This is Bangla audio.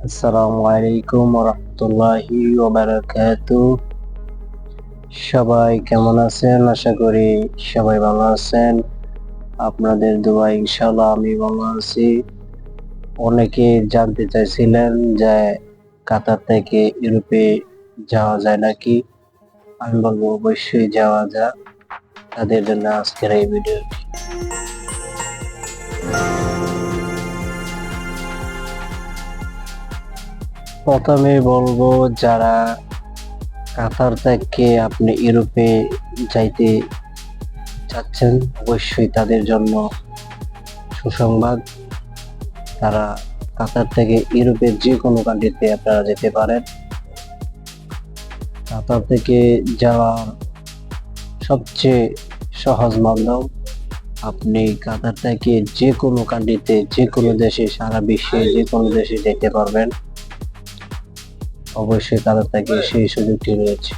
আসসালামু আলাইকুম রহমতুল্লাহি ওবারাকাতু। সবাই কেমন আছেন? আশা করি সবাই ভালো আছেন। আপনাদের দোয়া ইনশাআল্লাহ আমি ভালো আছি। অনেকে জানতে চাইছিলেন যে কাতার থেকে ইউরোপে যাওয়া যায় নাকি। আমি বলবো অবশ্যই যাওয়া যায়। তাদের জন্য আজকের এই ভিডিও। প্রথমে বলবো, যারা কাতার থেকে আপনি ইউরোপে যাইতে চাচ্ছেন, অবশ্যই তাদের জন্য সুসংবাদ। তারা কাতার থেকে ইউরোপের যে কোনো কান্ট্রিতে আপনারা যেতে পারেন। কাতার থেকে যাওয়ার সবচেয়ে সহজ মাধ্যম, আপনি কাতার থেকে যে কোনো কান্ট্রিতে, যে কোনো দেশে, সারা বিশ্বে যে কোনো দেশে যেতে পারবেন। অবশ্যই কাতার থেকে সেই সুযোগটি রয়েছে।